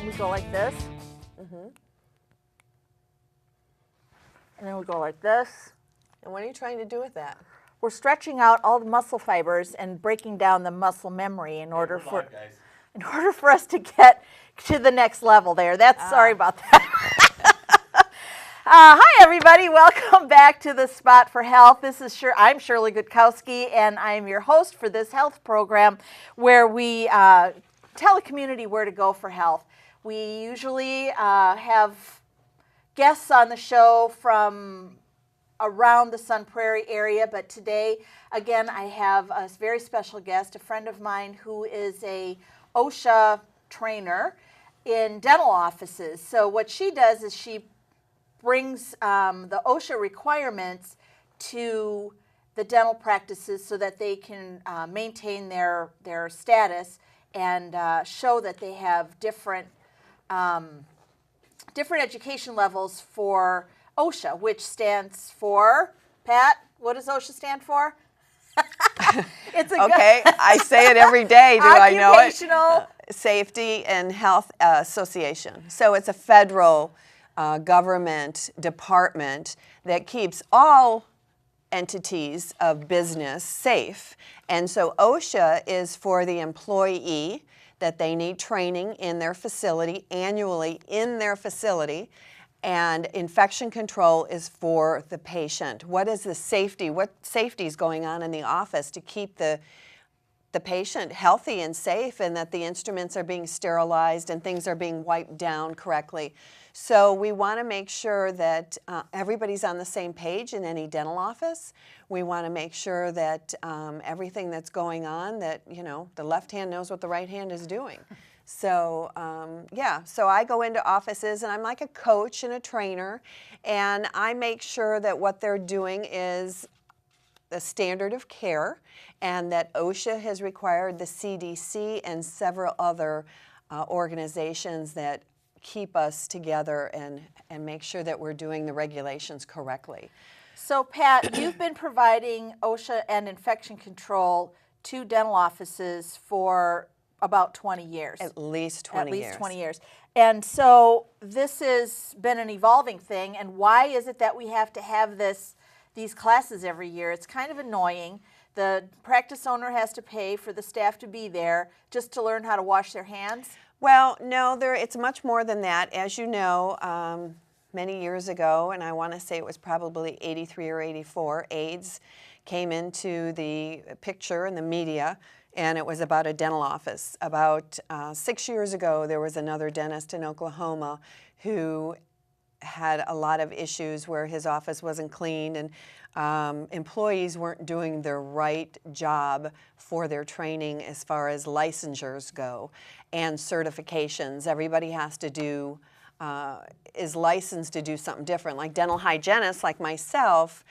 then we go like this. And then we go like this. And what are you trying to do with that? We're stretching out all the muscle fibers and breaking down the muscle memory in order for us to get to the next level there. Sorry about that. Hi everybody, welcome back to the Spot for Health. I'm Shirley Gutkowski, and I'm your host for this health program where we tell the community where to go for health. We usually have guests on the show from around the Sun Prairie area, but today, again, I have a very special guest, a friend of mine who is a OSHA trainer in dental offices. So what she does is she brings the OSHA requirements to the dental practices so that they can maintain their status and show that they have different education levels for OSHA, which stands for, Pat, what does OSHA stand for? Okay, I say it every day. Do I know it? Occupational Safety and Health Association. So it's a federal government department that keeps all entities of business safe. And so OSHA is for the employee, that they need training in their facility, annually in their facility. And infection control is for the patient. What is the safety? What safety is going on in the office to keep the patient healthy and safe, and that the instruments are being sterilized and things are being wiped down correctly. So we want to make sure that everybody's on the same page in any dental office. We want to make sure that everything that's going on, that, you know, the left hand knows what the right hand is doing. So, so I go into offices and I'm like a coach and a trainer, and I make sure that what they're doing is the standard of care, and that OSHA has required the CDC and several other organizations that keep us together and make sure that we're doing the regulations correctly. So, Pat, you've been providing OSHA and infection control to dental offices for about 20 years. At least 20 years. At least 20 years. And so this has been an evolving thing. And why is it that we have to have these classes every year? It's kind of annoying. The practice owner has to pay for the staff to be there just to learn how to wash their hands. Well, no, it's much more than that. As you know, many years ago, and I want to say it was probably 83 or 84, AIDS came into the picture in the media, and it was about a dental office. About 6 years ago, there was another dentist in Oklahoma who had a lot of issues where his office wasn't cleaned, and employees weren't doing their right job for their training as far as licensures go and certifications. Everybody has to do, is licensed to do something different. Like dental hygienists like myself,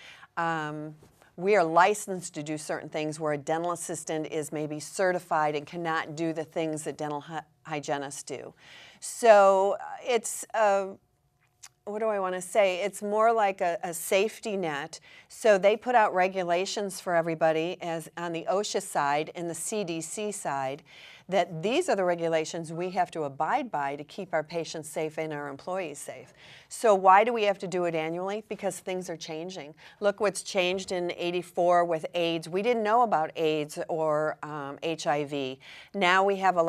we are licensed to do certain things where a dental assistant is maybe certified and cannot do the things that dental hygienists do. So it's what do I want to say? It's more like a safety net. So they put out regulations for everybody as on the OSHA side and the CDC side, that these are the regulations we have to abide by to keep our patients safe and our employees safe. So why do we have to do it annually? Because things are changing. Look what's changed in '84 with AIDS. We didn't know about AIDS or HIV. Now we have a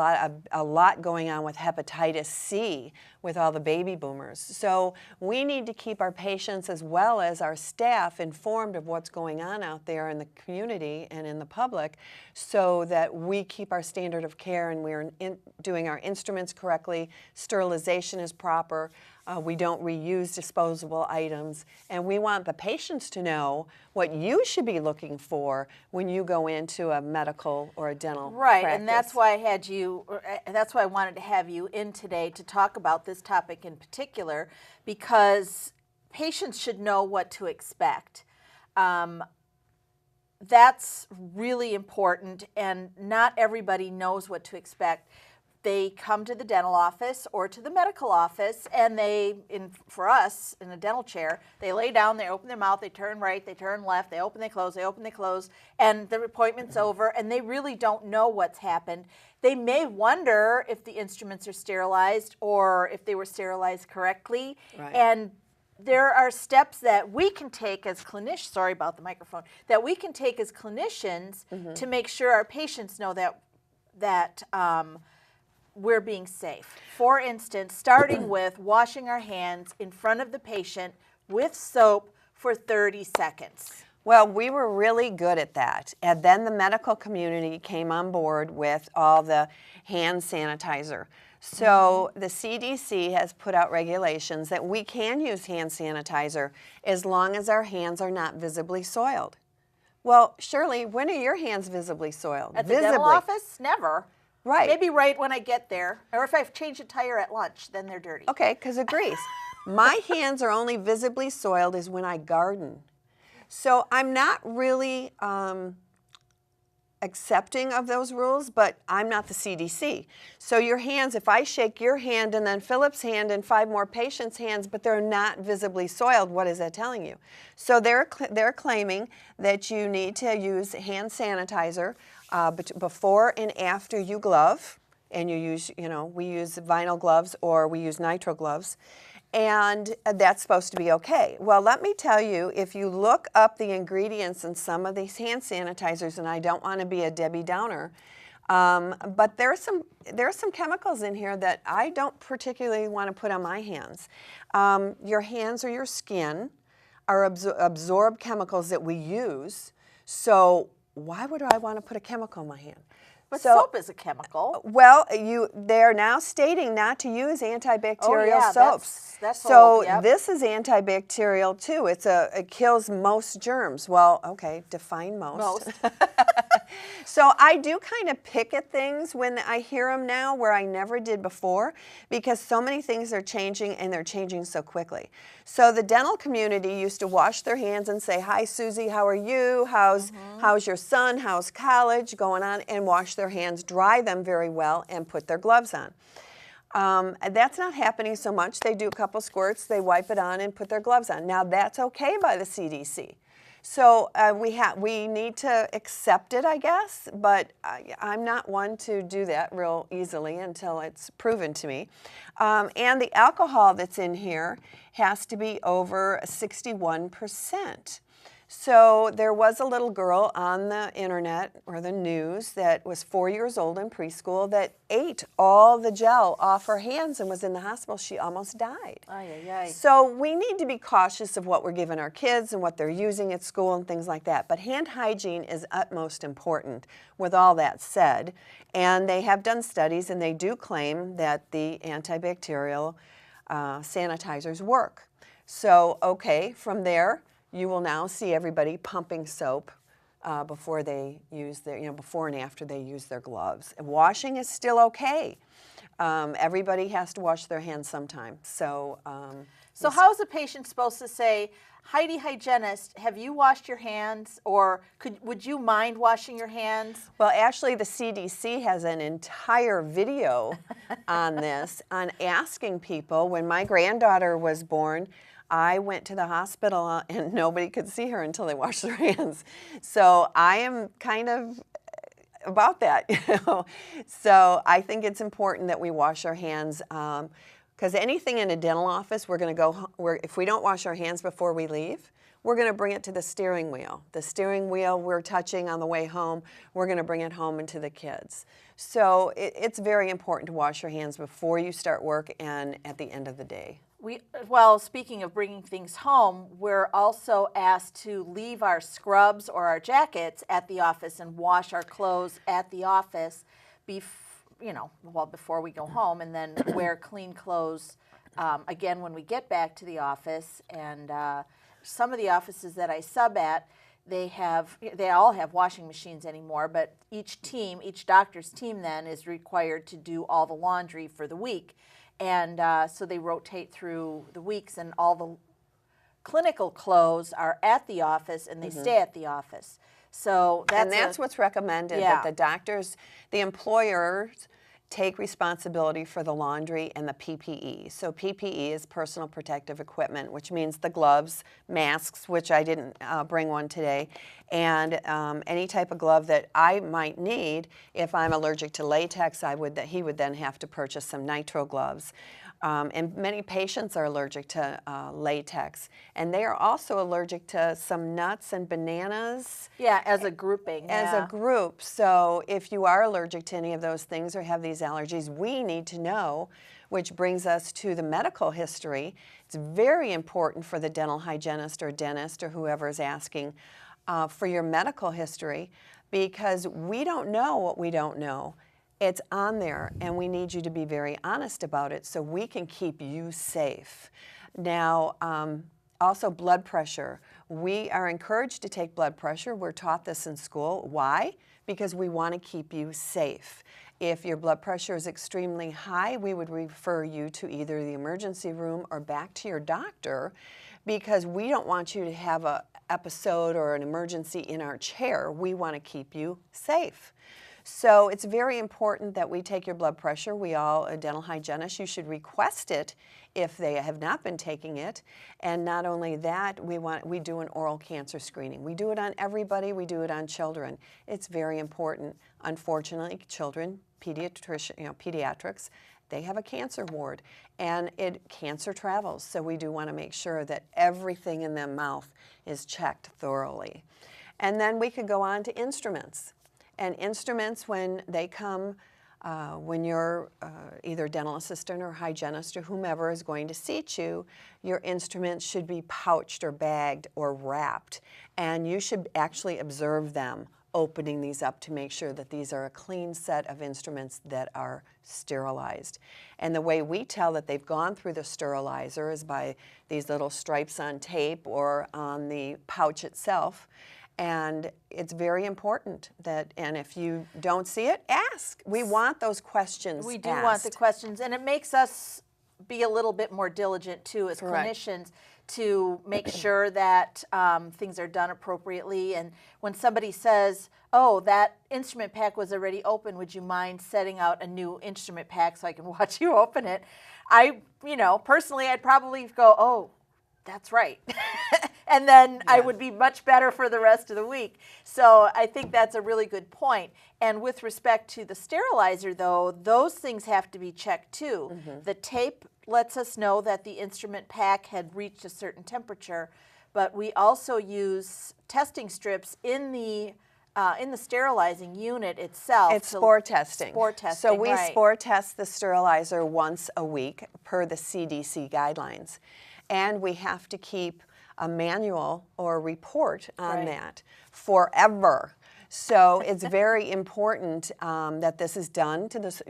lot going on with hepatitis C with all the baby boomers. So we need to keep our patients as well as our staff informed of what's going on out there in the community and in the public, so that we keep our standard of care and we're doing our instruments correctly, sterilization is proper, we don't reuse disposable items, and we want the patients to know what you should be looking for when you go into a medical or a dental practice. And that's why that's why I wanted to have you in today to talk about this topic in particular, because patients should know what to expect. That's really important, and not everybody knows what to expect. they come to the dental office or to the medical office, and for us, in a dental chair, they lay down, they open their mouth, they turn right, they turn left, they open, they close, and the appointment's over, and they really don't know what's happened. They may wonder if the instruments are sterilized or if they were sterilized correctly. Right. And there are steps that we can take as clinicians, sorry about the microphone, that we can take as clinicians to make sure our patients know that we're being safe. For instance, starting with washing our hands in front of the patient with soap for 30 seconds. Well, we were really good at that. And then the medical community came on board with all the hand sanitizer. So the CDC has put out regulations that we can use hand sanitizer as long as our hands are not visibly soiled. Well, Shirley, when are your hands visibly soiled? At the dental office? Never. Right. Maybe right when I get there. Or if I've changed a tire at lunch, then they're dirty. Okay, because of grease. My hands are only visibly soiled is when I garden. So I'm not really accepting of those rules, but I'm not the CDC. So your hands, if I shake your hand and then Philip's hand and 5 more patients' hands, but they're not visibly soiled, what is that telling you? So they're claiming that you need to use hand sanitizer before and after you glove, and you use, we use vinyl gloves or we use nitrile gloves. And that's supposed to be okay. Well, let me tell you, if you look up the ingredients in some of these hand sanitizers, and I don't want to be a Debbie Downer, but there are some chemicals in here that I don't particularly want to put on my hands. Your hands or your skin are absorb chemicals that we use, so why would I want to put a chemical in my hand? But soap is a chemical. Well, they're now stating not to use antibacterial soaps. That's so old, yep. This is antibacterial too. It kills most germs. Well, okay, define most. So I do kind of pick at things when I hear them now where I never did before, because so many things are changing and they're changing so quickly. So the dental community used to wash their hands and say, "Hi, Susie, how are you? How's your son? How's college going on?" and wash their hands, dry them very well, and put their gloves on. That's not happening so much. They do a couple squirts, they wipe it on, and put their gloves on. Now that's okay by the CDC. So we need to accept it, I guess, but I'm not one to do that real easily until it's proven to me. And the alcohol that's in here has to be over 61%. So there was a little girl on the internet or the news that was 4 years old in preschool that ate all the gel off her hands and was in the hospital. She almost died. Ay, ay, ay. So we need to be cautious of what we're giving our kids and what they're using at school and things like that. But hand hygiene is utmost important with all that said. And they have done studies and they do claim that the antibacterial sanitizers work. So, okay, from there, you will now see everybody pumping soap before they use their, before and after they use their gloves. And washing is still okay. Everybody has to wash their hands sometime. So, so how is a patient supposed to say, "Heidi, hygienist, have you washed your hands?" Or would you mind washing your hands? Well, actually, the CDC has an entire video on this, on asking people. When my granddaughter was born, I went to the hospital and nobody could see her until they washed their hands. So I am kind of about that, So I think it's important that we wash our hands, because anything in a dental office, we're going to go, if we don't wash our hands before we leave, we're going to bring it to the steering wheel. The steering wheel we're touching on the way home, we're going to bring it home into the kids. So it's very important to wash your hands before you start work and at the end of the day. Well, speaking of bringing things home, we're also asked to leave our scrubs or our jackets at the office and wash our clothes at the office, before we go home, and then wear clean clothes again when we get back to the office. And some of the offices that I sub at, they all have washing machines anymore, but each doctor's team then is required to do all the laundry for the week. And so they rotate through the weeks, and all the clinical clothes are at the office, and they stay at the office. So that's what's recommended, that the doctors, the employers, take responsibility for the laundry and the PPE. So PPE is personal protective equipment, which means the gloves, masks, which I didn't bring one today, and any type of glove that I might need. If I'm allergic to latex, he would then have to purchase some nitrile gloves. And many patients are allergic to latex, and they are also allergic to some nuts and bananas. Yeah, as a grouping. As a group. So if you are allergic to any of those things or have these allergies, we need to know, which brings us to the medical history. It's very important for the dental hygienist or dentist or whoever is asking for your medical history, because we don't know what we don't know. It's on there, and we need you to be very honest about it so we can keep you safe. Now, also blood pressure. We are encouraged to take blood pressure. We're taught this in school. Why? Because we want to keep you safe. If your blood pressure is extremely high, we would refer you to either the emergency room or back to your doctor, because we don't want you to have an episode or an emergency in our chair. We want to keep you safe. So it's very important that we take your blood pressure. We all, a dental hygienist, you should request it if they have not been taking it. And not only that, we do an oral cancer screening. We do it on everybody. We do it on children. It's very important. Unfortunately, children, pediatrics, they have a cancer ward, and cancer travels. So we do want to make sure that everything in their mouth is checked thoroughly. And then we could go on to instruments. And instruments, when they come, when you're either dental assistant or hygienist or whomever is going to seat you, your instruments should be pouched or bagged or wrapped. And you should actually observe them opening these up to make sure that these are a clean set of instruments that are sterilized. And the way we tell that they've gone through the sterilizer is by these little stripes on tape or on the pouch itself. And it's very important that, and if you don't see it, ask. We want those questions We do asked. want the questions, and it makes us be a little bit more diligent too as Correct. clinicians to make sure that things are done appropriately. And when somebody says, oh, that instrument pack was already open, would you mind setting out a new instrument pack so I can watch you open it? Personally, I'd probably go, oh, that's right. And then I would be much better for the rest of the week. So I think that's a really good point. And with respect to the sterilizer, though, those things have to be checked too. Mm-hmm. The tape lets us know that the instrument pack had reached a certain temperature, but we also use testing strips in the sterilizing unit itself. It's spore testing. Spore testing, So we right. spore test the sterilizer once a week per the CDC guidelines. And we have to keep a manual or report on that forever. So it's very important that this is done to this,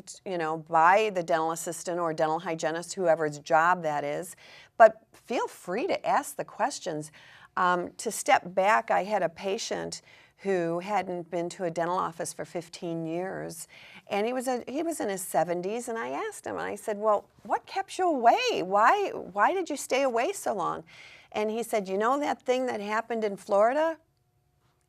by the dental assistant or dental hygienist, whoever's job that is. But feel free to ask the questions. To step back, I had a patient who hadn't been to a dental office for 15 years, and he was in his 70s, and I asked him, and I said, well, what kept you away? Why did you stay away so long? And he said, you know that thing that happened in Florida?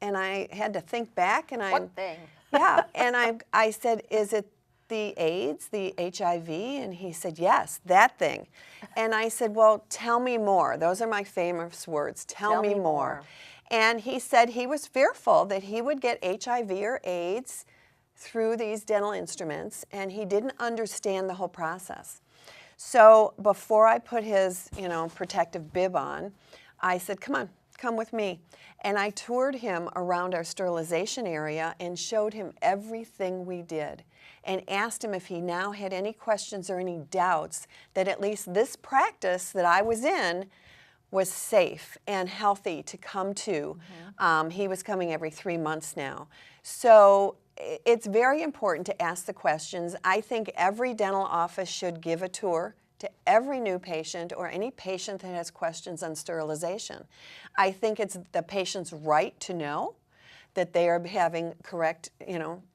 And I had to think back, and What thing? yeah, and I said, is it the AIDS, the HIV? And he said, yes, that thing. And I said, well, tell me more. Those are my famous words. Tell me more. And he said he was fearful that he would get HIV or AIDS through these dental instruments, and he didn't understand the whole process. So before I put his, protective bib on, I said, come with me. And I toured him around our sterilization area and showed him everything we did and asked him if he now had any questions or any doubts that at least this practice that I was in was safe and healthy to come to. Mm-hmm. He was coming every 3 months now. So it's very important to ask the questions. I think every dental office should give a tour to every new patient or any patient that has questions on sterilization. I think it's the patient's right to know that they are having correct,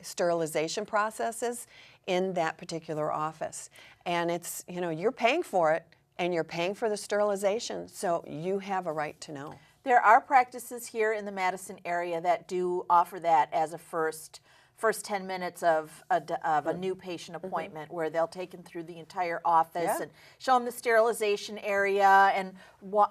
sterilization processes in that particular office. And it's, you're paying for it, and you're paying for the sterilization, so you have a right to know. There are practices here in the Madison area that do offer that as a first first 10 minutes of a new patient appointment where they'll take them through the entire office and show them the sterilization area and,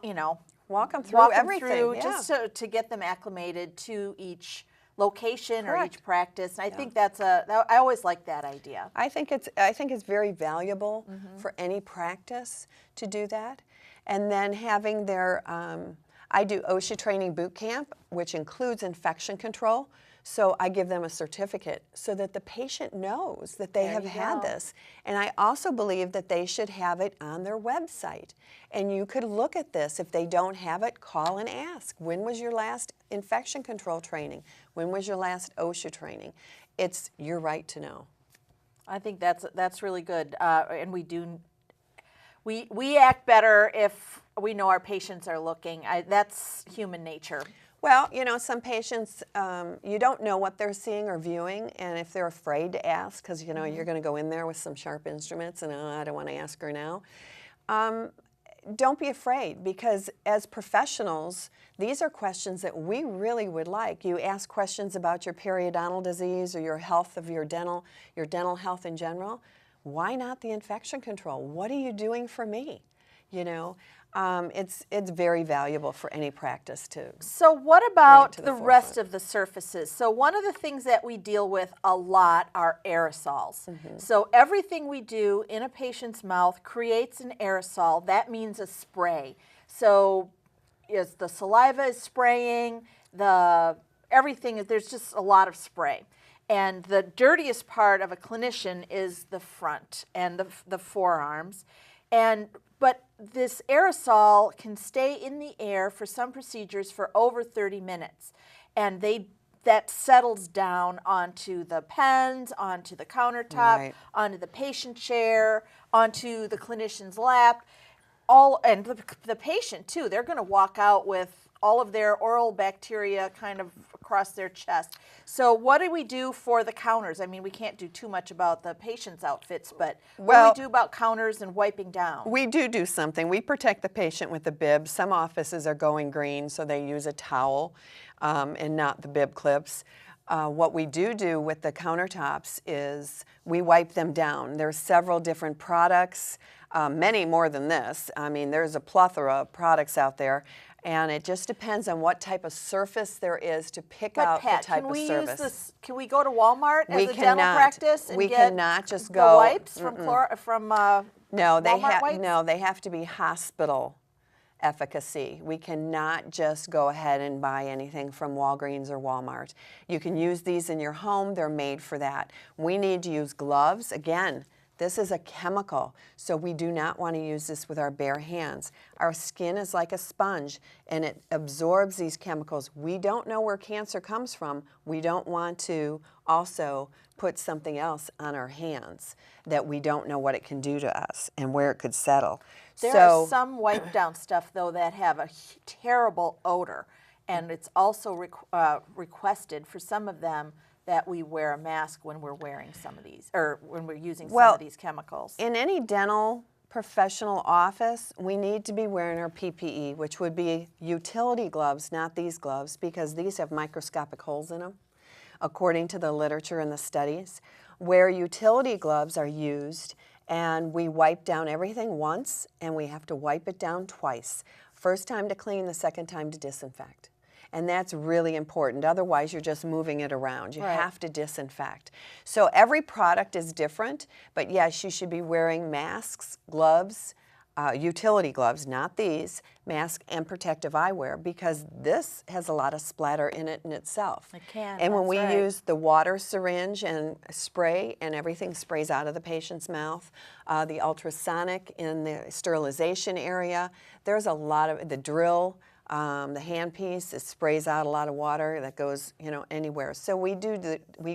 you know, walk them through everything. Just to get them acclimated to each location or each practice. And I think I always like that idea. I think it's very valuable for any practice to do that. And then having their, I do OSHA training boot camp, which includes infection control. So I give them a certificate so that the patient knows that they have had this. And I also believe that they should have it on their website. And you could look at this. If they don't have it, call and ask. When was your last infection control training? When was your last OSHA training? It's your right to know. I think that's really good. And we act better if we know our patients are looking. That's human nature. Well, you know, some patients, you don't know what they're seeing or viewing, and if they're afraid to ask, because, you know, you're going to go in there with some sharp instruments, and I don't want to ask her now, don't be afraid, because as professionals, these are questions that we really would like. You ask questions about your periodontal disease or your health of your dental health in general. Why not the infection control? What are you doing for me? You know, it's very valuable for any practice to. So what about the rest of the surfaces? So one of the things that we deal with a lot are aerosols. So everything we do in a patient's mouth creates an aerosol. That means a spray. So as the saliva is spraying, everything, there's just a lot of spray. And the dirtiest part of a clinician is the front and the forearms. But this aerosol can stay in the air for some procedures for over 30 minutes. And that settles down onto the pens, onto the countertop, onto the patient chair, onto the clinician's lap. And the patient, too, they're going to walk out with all of their oral bacteria kind of across their chest. So what do we do for the counters? I mean, we can't do too much about the patient's outfits, but what do we do about counters and wiping down? We do something. We protect the patient with a bib. Some offices are going green, so they use a towel and not the bib clips. What we do with the countertops is we wipe them down. There's several different products, many more than this. I mean, there's a plethora of products out there. And it just depends on what type of surface there is to pick out the type of service. Can we go to Walmart as a dental practice and get cannot just the wipes from No, Walmart they have to be hospital efficacy. We cannot just go ahead and buy anything from Walgreens or Walmart. You can use these in your home. They're made for that. We need to use gloves. Again, this is a chemical, so we do not want to use this with our bare hands. Our skin is like a sponge, and it absorbs these chemicals. We don't know where cancer comes from. We don't want to also put something else on our hands that we don't know what it can do to us and where it could settle. There is some wipe down stuff, though, that have a terrible odor, and it's also requested for some of them that we wear a mask when we're wearing some of these, or when we're using some of these chemicals. In any dental professional office, we need to be wearing our PPE, which would be utility gloves, not these gloves, because these have microscopic holes in them, according to the literature and the studies, where utility gloves are used, and we wipe down everything once, and we have to wipe it down twice. First time to clean, the second time to disinfect. And that's really important. Otherwise, you're just moving it around. You have to disinfect. So every product is different, but yes, you should be wearing masks, gloves, utility gloves, not these, mask and protective eyewear, because this has a lot of splatter in it in itself. It can, and when we use the water syringe and spray, and everything sprays out of the patient's mouth, the ultrasonic in the sterilization area, there's a lot of, the drill, the handpiece, it sprays out a lot of water that goes, you know, anywhere. So we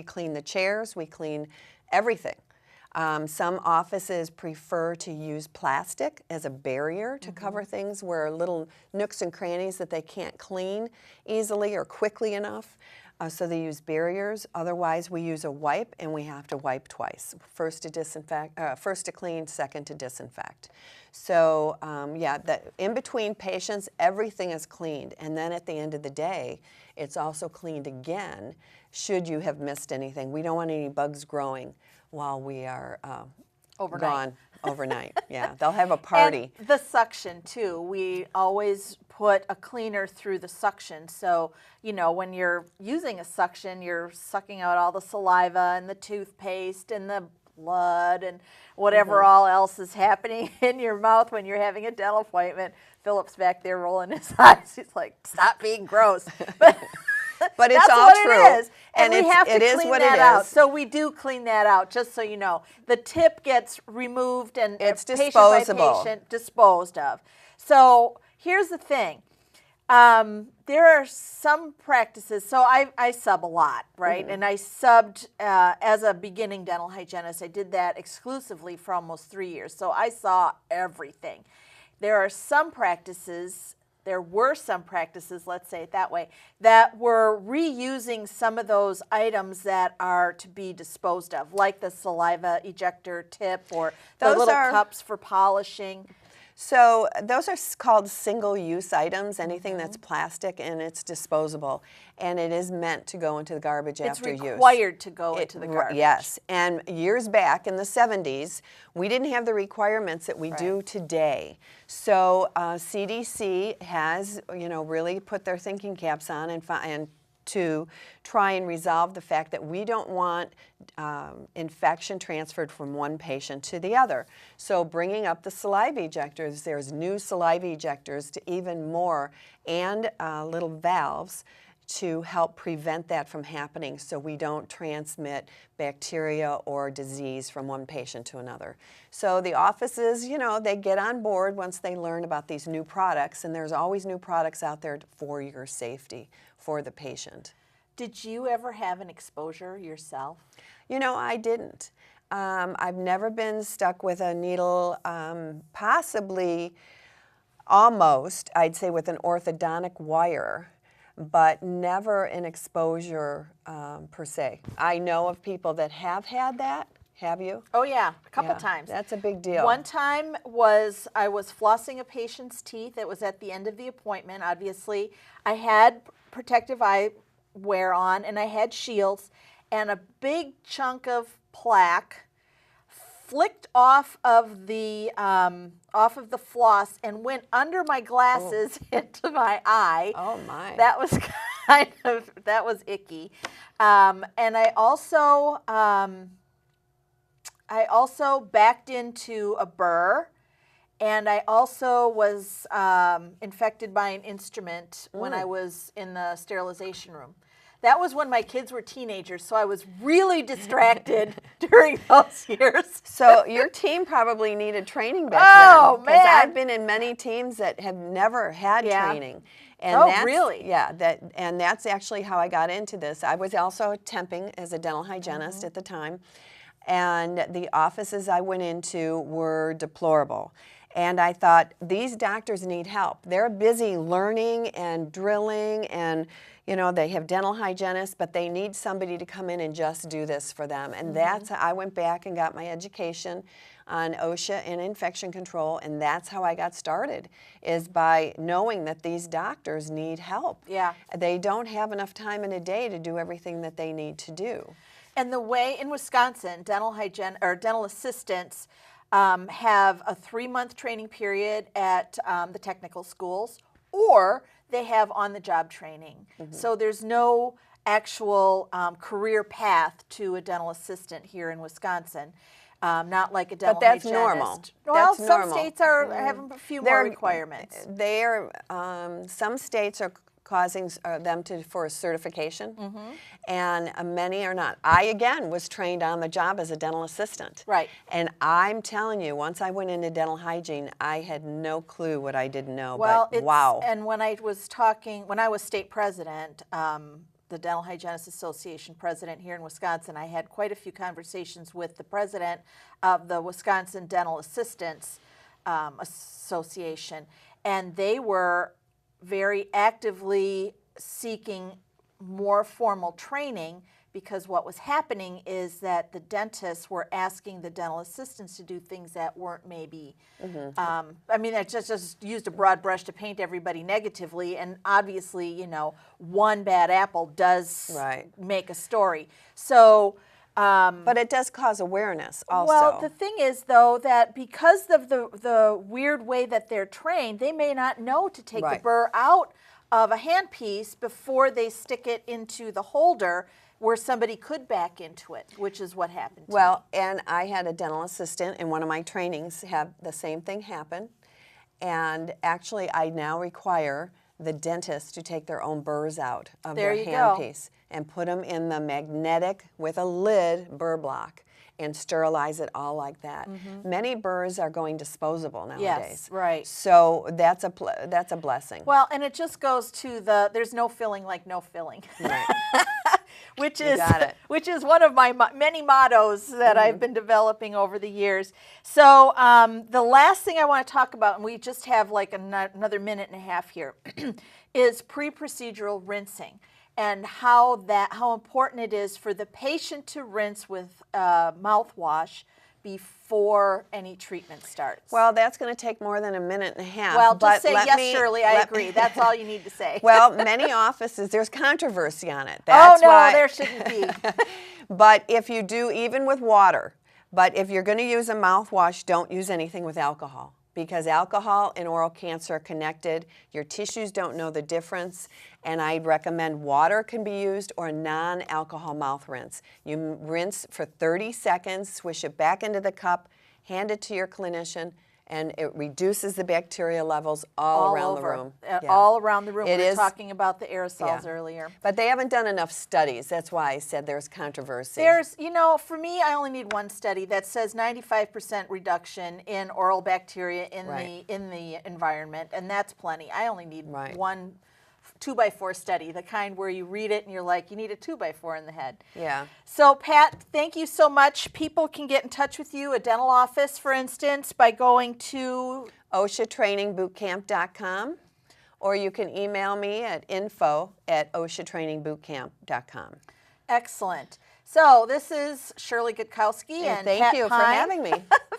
clean the chairs, we clean everything. Some offices prefer to use plastic as a barrier to cover things where little nooks and crannies that they can't clean easily or quickly enough. So they use barriers. Otherwise, we use a wipe, and we have to wipe twice. First to disinfect, first to clean, second to disinfect. So yeah, in between patients, everything is cleaned. And then at the end of the day, it's also cleaned again should you have missed anything. We don't want any bugs growing while we are gone overnight. Yeah, they'll have a party. And the suction too. We always put a cleaner through the suction. So, you know, when you're using a suction, you're sucking out all the saliva and the toothpaste and the blood and whatever all else is happening in your mouth when you're having a dental appointment. Philip's back there rolling his eyes. He's like, stop being gross. But it's that's all what true. It is. And we have to clean that out. So we do clean that out, just so you know. The tip gets removed and it's patient disposable. by patient disposed of. So here's the thing. There are some practices. So I sub a lot, right? And I subbed as a beginning dental hygienist. I did that exclusively for almost 3 years. So I saw everything. There were some practices, let's say it that way, that were reusing some of those items that are to be disposed of, like the saliva ejector tip or the little cups for polishing. So those are called single-use items, anything that's plastic and it's disposable. And it is meant to go into the garbage after use. It's required to go into the garbage. Yes. And years back in the 70s, we didn't have the requirements that we do today. So CDC has, you know, really put their thinking caps on and to try and resolve the fact that we don't want infection transferred from one patient to the other. So bringing up the saliva ejectors, there's new saliva ejectors to even more, and little valves to help prevent that from happening so we don't transmit bacteria or disease from one patient to another. So the offices, you know, they get on board once they learn about these new products, and there's always new products out there for your safety for the patient. Did you ever have an exposure yourself? You know, I didn't. I've never been stuck with a needle, possibly almost, I'd say, with an orthodontic wire, but never an exposure per se. I know of people that have had that. Have you? Oh yeah, a couple times. That's a big deal. One time I was flossing a patient's teeth. It was at the end of the appointment. Obviously, I had protective eyewear on and I had shields, and a big chunk of plaque flicked off of the floss and went under my glasses into my eye. Oh my! That was that was icky, and I also backed into a burr, and I also was infected by an instrument when I was in the sterilization room. That was when my kids were teenagers, so I was really distracted during those years. So your team probably needed training back then. Man! Because I've been in many teams that have never had training. And really? Yeah, and that's actually how I got into this. I was also temping as a dental hygienist at the time, and the offices I went into were deplorable. And I thought, these doctors need help. They're busy learning and drilling, and you know, they have dental hygienists, but they need somebody to come in and just do this for them. And that's how I went back and got my education on OSHA and infection control, and that's how I got started, is by knowing that these doctors need help. Yeah. They don't have enough time in a day to do everything that they need to do. And the way in Wisconsin, dental assistants have a 3-month training period at the technical schools, or they have on-the-job training. So there's no actual career path to a dental assistant here in Wisconsin. Not like a dental hygienist. But that's normal. Well, that's some states have a few more requirements. Some states are causing them for a certification, and many are not. I, again, was trained on the job as a dental assistant. Right. And I'm telling you, once I went into dental hygiene, I had no clue what I didn't know, Well, but wow. And when I was state president, the Dental Hygienists Association president here in Wisconsin, I had quite a few conversations with the president of the Wisconsin Dental Assistants Association, and they were very actively seeking more formal training, because what was happening is that the dentists were asking the dental assistants to do things that weren't maybe, I mean, I just used a broad brush to paint everybody negatively, and obviously, you know, one bad apple does make a story. So, but it does cause awareness also. well, the thing is, though, that because of the weird way that they're trained, they may not know to take the burr out of a handpiece before they stick it into the holder, where somebody could back into it, which is what happened to me. And I had a dental assistant in one of my trainings have the same thing happen. And actually, I now require the dentist to take their own burrs out of their handpiece and put them in the magnetic with a lid burr block and sterilize it all like that. Many burrs are going disposable nowadays. Yes, right. So that's a blessing. Well, and it just goes to there's no filling like no filling. Right. which is one of my many mottos that I've been developing over the years. So the last thing I want to talk about, and we just have like another minute and a half here, is pre-procedural rinsing, and how important it is for the patient to rinse with mouthwash before any treatment starts. Well, that's going to take more than a minute and a half. Well, just say yes, Shirley, I agree. That's all you need to say. Well, many offices, there's controversy on it. That's there shouldn't be. But if you do, even with water, but if you're going to use a mouthwash, don't use anything with alcohol, because alcohol and oral cancer are connected. Your tissues don't know the difference, and I'd recommend water can be used or a non-alcohol mouth rinse. You rinse for 30 seconds, swish it back into the cup, hand it to your clinician, and it reduces the bacteria levels all around the room. All around the room. We were talking about the aerosols earlier. But they haven't done enough studies. That's why I said there's controversy. You know, for me, I only need one study that says 95% reduction in oral bacteria in the environment, and that's plenty. I only need one 2x4 study, the kind where you read it and you're like, you need a 2x4 in the head. Yeah. So, Pat, thank you so much. People can get in touch with you, a dental office, for instance, by going to OSHAtrainingbootcamp.com, or you can email me at info@OSHAtrainingbootcamp.com. Excellent. So this is Shirley Gutkowski and thank Pat you Pine. for having me.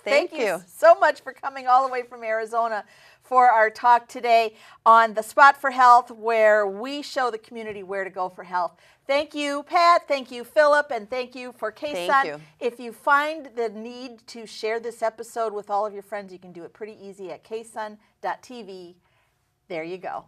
Thank you so much for coming all the way from Arizona for our talk today on The Spot for Health, where we show the community where to go for health. Thank you, Pat. Thank you, Philip. And thank you for K-Sun. Thank you. If you find the need to share this episode with all of your friends, you can do it pretty easy at ksun.tv. There you go.